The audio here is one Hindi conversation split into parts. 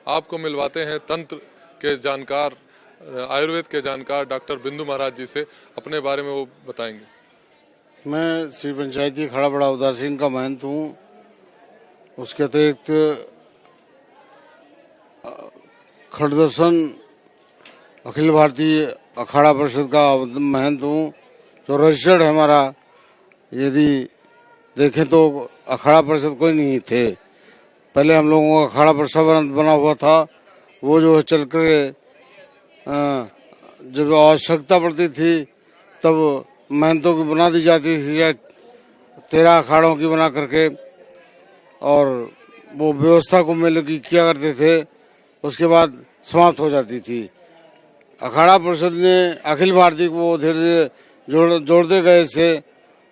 आपको मिलवाते हैं तंत्र के जानकार, आयुर्वेद के जानकार डॉक्टर बिंदु महाराज जी से। अपने बारे में वो बताएंगे। मैं श्री पंचायती अखाड़ा बड़ा उदासीन का महंत हूँ। उसके अतिरिक्त खड़दर्शन अखिल भारतीय अखाड़ा परिषद का महंत हूँ, जो रजिस्टर्ड है हमारा। यदि देखें तो अखाड़ा परिषद कोई नहीं थे, पहले हम लोगों का अखाड़ा परिषद बना हुआ था। वो जो है चल कर जब आवश्यकता पड़ती थी तब महंतों की बना दी जाती थी, या 13 अखाड़ों की बना करके, और वो व्यवस्था को मिल की किया करते थे। उसके बाद समाप्त हो जाती थी। अखाड़ा परिषद ने अखिल भारतीय को धीरे धीरे जोड़ते गए से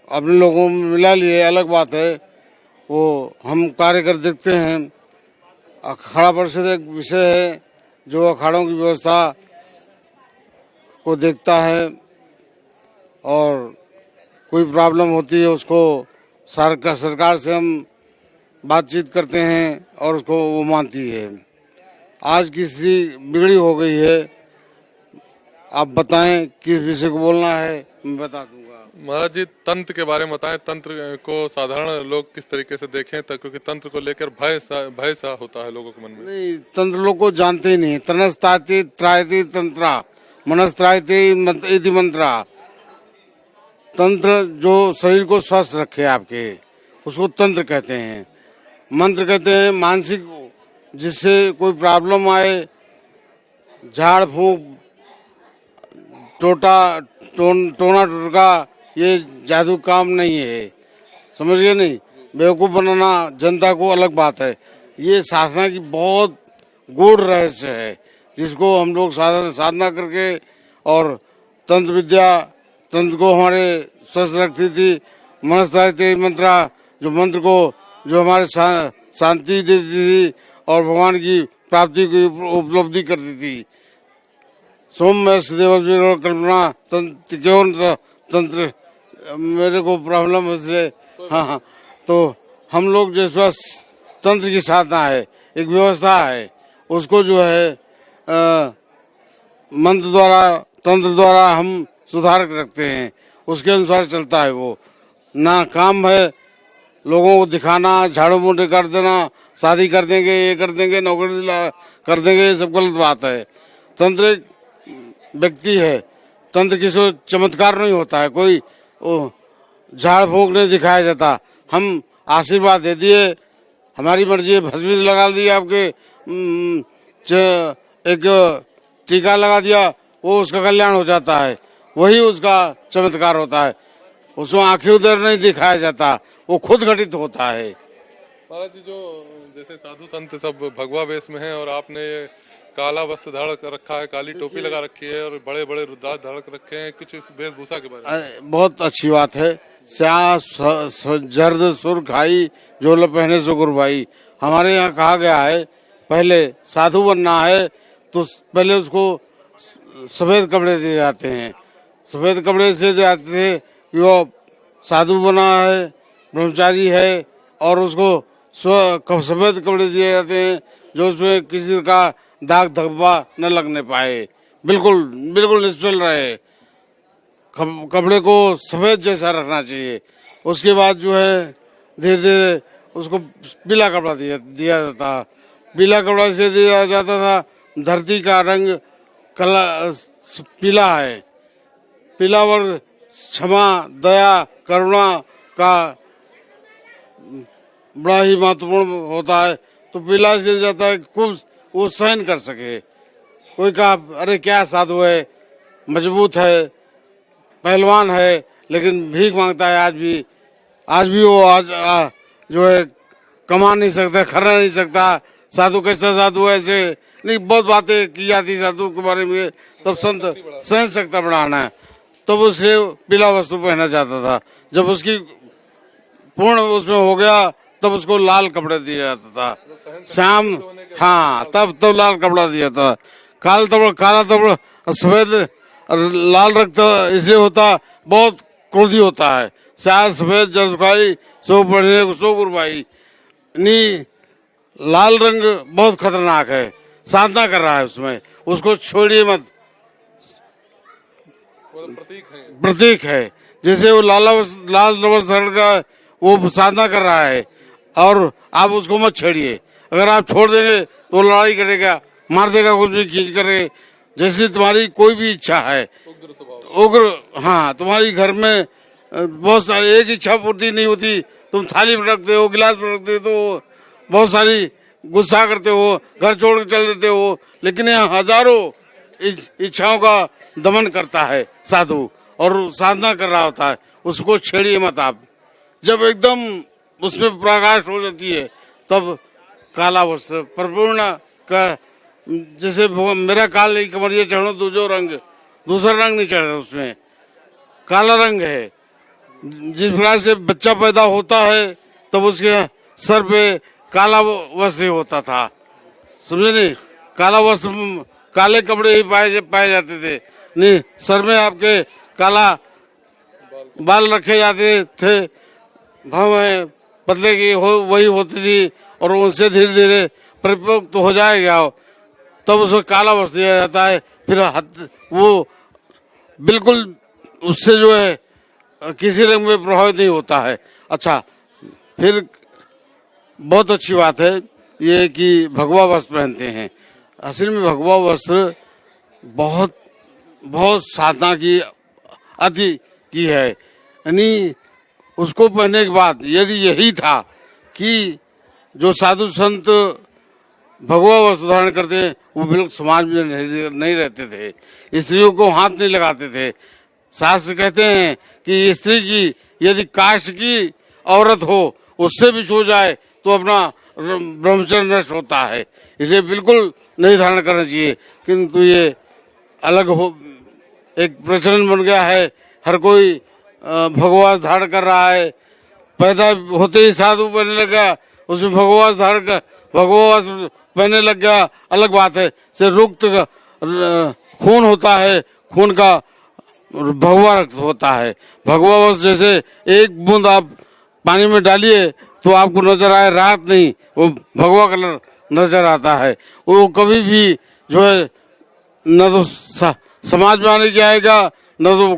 अपने लोगों में मिला लिए, अलग बात है। वो हम कार्य कर देखते हैं। अखाड़ा परिषद एक विषय है जो अखाड़ों की व्यवस्था को देखता है, और कोई प्रॉब्लम होती है उसको सरकार से हम बातचीत करते हैं और उसको वो मानती है। आज की स्थिति बिगड़ी हो गई है, आप बताएं किस विषय को बोलना है, मैं बता दूंगा। महाराज जी, तंत्र के बारे में बताएं। तंत्र को साधारण लोग किस तरीके से देखें, क्योंकि तंत्र को लेकर भय सा होता है लोगों के मन में। नहीं, तंत्र लोग को जानते ही नहीं। तनस्ताति त्रायति तंत्रा मनस्त्रायति इति मंत्रा। तंत्र जो शरीर को स्वस्थ रखे आपके, उसको तंत्र कहते हैं। मंत्र कहते हैं मानसिक, जिससे कोई प्रॉब्लम आए, झाड़ फूंक, टोना टोटका, ये जादू काम नहीं है, समझ गए नहीं। बेवकूफ़ बनाना जनता को अलग बात है। ये साधना की बहुत गूढ़ रहस्य है, जिसको हम लोग साधना करके, और तंत्र विद्या तंत्र को हमारे स्वस्थ रखती थी। मनस्तायते मंत्रा, जो मंत्र को जो हमारे शांति देती थी और भगवान की प्राप्ति की उपलब्धि करती थी। सोम देव कल्पना तंत्र क्यों तंत्र, मेरे को प्रॉब्लम है इसलिए। हाँ, तो हम लोग जिस पास तंत्र की साधना है, एक व्यवस्था है, उसको जो है मंत्र द्वारा तंत्र द्वारा हम सुधार रखते हैं। उसके अनुसार चलता है। वो ना काम है लोगों को दिखाना, झाड़ू मोटे कर देना, शादी कर देंगे, ये कर देंगे, नौकरी कर देंगे, ये सब गलत बात है। तंत्र एक व्यक्ति है। तंत्र किसी चमत्कार नहीं होता है, कोई झाड़ फूंक नहीं दिखाया जाता। हम आशीर्वाद दे दिए, हमारी मर्जी है, भस्मी लगा दिया, आपके एक टीका लगा दिया, वो उसका कल्याण हो जाता है। वही उसका चमत्कार होता है। उसको आंखें उधर नहीं दिखाया जाता, वो खुद घटित होता है। महाराज जी, जो जैसे साधु संत सब भगवा वेश में हैं और आपने काला वस्त्र धारण कर रखा है, काली टोपी लगा रखी है और बड़े बड़े रुद्राक्ष धारण कर रखे हैं, कुछ इस वेशभूषा के बारे में? बहुत अच्छी बात है। स्या जर्द सुर खाई, जो ल पहने सो गुरबाई। हमारे यहाँ कहा गया है, पहले साधु बनना है तो पहले उसको सफेद कपड़े दिए जाते हैं। सफेद कपड़े से दिए जाते थे कि वो साधु बना है, ब्रह्मचारी है, और उसको सफेद कपड़े दिए जाते हैं जो उसमें किसी का दाग धब्बा न लगने पाए, बिल्कुल बिल्कुल निश्चल रहे। कपड़े को सफेद जैसा रखना चाहिए। उसके बाद जो है धीरे धीरे उसको पीला कपड़ा दिया जाता। पीला कपड़ा से दिया जाता था, धरती का रंग पीला है। पीला वर्ग क्षमा, दया, करुणा का बड़ा ही महत्वपूर्ण होता है। तो पीला इसलिए जाता है खूब वो सहन कर सके। कोई कहा अरे क्या साधु है, मजबूत है, पहलवान है, लेकिन भीख मांगता है। आज भी वो जो है कमा नहीं सकता, खर्रा नहीं सकता। साधु कैसा साधु है, ऐसे नहीं, बहुत बातें की जाती साधु के बारे में। तब संत सहन सकता बढ़ाना है, तब उसे पीला वस्त्र पहना जाता था। जब उसकी पूर्ण उसमें हो गया तब उसको लाल कपड़े दिया जाता था। शाम, हाँ, तब लाल कपड़ा दिया था। काला तबड़ सफेद लाल रक्त इसलिए होता, बहुत क्रोधी होता है। शायद सफेद जसुखाई सो पढ़ने सो गुरबाई। नहीं, लाल रंग बहुत खतरनाक है। साधना कर रहा है उसमें, उसको छोड़िए मत। प्रतीक है, जैसे वो लाल रवस धड़ का वो साधना कर रहा है और आप उसको मत छेड़िए। अगर आप छोड़ देंगे तो लड़ाई करेगा, मार देगा, कुछ भी खींच करे। जैसे तुम्हारी कोई भी इच्छा है उग्र, हाँ, तुम्हारी घर में बहुत सारी एक इच्छा पूर्ति नहीं होती, तुम थाली पर रखते हो, गिलास पर रखते हो, तो बहुत सारी गुस्सा करते हो, घर छोड़ के चल देते हो। लेकिन यहाँ हजारों इच्छाओं का दमन करता है साधु और साधना कर रहा होता है, उसको छेड़िए मत आप। जब एकदम उसमें प्रकाश हो जाती है तब काला वस्त्र परिपूर्ण का, जैसे मेरा काल कमरिया चढ़ो दूसरा रंग नहीं चढ़ता, उसमें काला रंग है। जिस प्रकार से बच्चा पैदा होता है तब उसके सर पे काला वस्त्र होता था, समझे नहीं? काला वस्त्र, काले कपड़े ही पाए जाते थे, नहीं सर में आपके काला बाल रखे जाते थे। भवें पतले की वही होती थी और उनसे धीरे धीरे परिपक्व तो हो जाएगा, तब उसको काला वस्त्र दिया जाता है। फिर वो बिल्कुल उससे जो है किसी रंग में प्रभावित नहीं होता है। अच्छा, फिर बहुत अच्छी बात है ये कि भगवा वस्त्र पहनते हैं। असल में भगवा वस्त्र बहुत बहुत साधना की अति की है, यानी उसको पहनने के बाद यदि यही था कि जो साधु संत भगवा वस्त्र धारण करते हैं वो बिल्कुल समाज में नहीं रहते थे, स्त्रियों को हाथ नहीं लगाते थे। शास्त्र कहते हैं कि स्त्री की यदि कास्ट की औरत हो उससे भी छू जाए तो अपना ब्रह्मचर्य नष्ट होता है, इसे बिल्कुल नहीं धारण करना चाहिए। किंतु ये अलग हो, एक प्रचलन बन गया है, हर कोई भगवा धारण कर रहा है। पैदा होते ही साधु पहनने लगा, उसमें भगवा धारण कर भगवा पहनने लग गया, अलग बात है। से रुक्त खून होता है, खून का भगवा रक्त होता है। भगवा वस्त्र जैसे एक बूंद आप पानी में डालिए तो आपको नजर आए रात नहीं, वो भगवा कलर नजर आता है। वो कभी भी जो है न तो समाज में आने के आएगा, न तो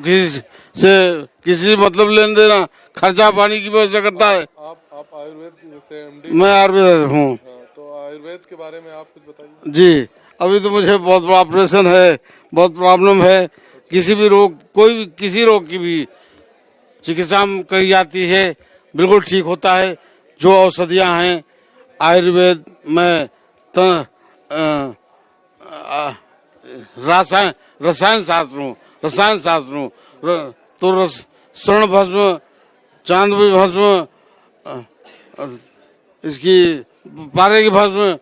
किसी मतलब लेन देना, खर्चा पानी की व्यवस्था करता है। आप आयुर्वेद से MD? मैं आयुर्वेद हूँ। तो आयुर्वेद के बारे में आप कुछ बताइए। जी, अभी तो मुझे बहुत बड़ा ऑपरेशन है, बहुत प्रॉब्लम है। किसी भी रोग, किसी रोग की भी चिकित्सा करी जाती है, बिल्कुल ठीक होता है। जो औषधियाँ हैं आयुर्वेद में रसायन शास्त्र तो स्वर्ण भस्म, चांदवी भस्म, इसकी पारे की भस्म,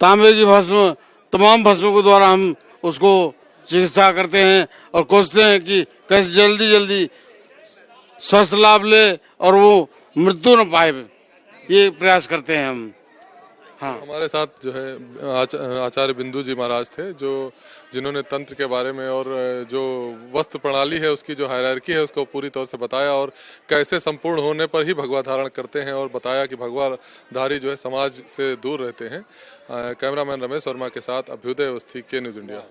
तांबे की भस्म, तमाम भस्मों के द्वारा हम उसको चिकित्सा करते हैं और कोसते हैं कि कैसे जल्दी स्वस्थ लाभ ले और वो मृत्यु न पाए, ये प्रयास करते हैं हम। हाँ, हमारे साथ जो है आचार्य बिंदु जी महाराज थे, जिन्होंने तंत्र के बारे में और जो वस्त्र प्रणाली है उसकी जो हायरार्की है उसको पूरी तौर से बताया और कैसे संपूर्ण होने पर ही भगवा धारण करते हैं, और बताया कि भगवा धारी जो है समाज से दूर रहते हैं। कैमरामैन रमेश वर्मा के साथ अभ्युदय अवस्थी के न्यूज़ इंडिया।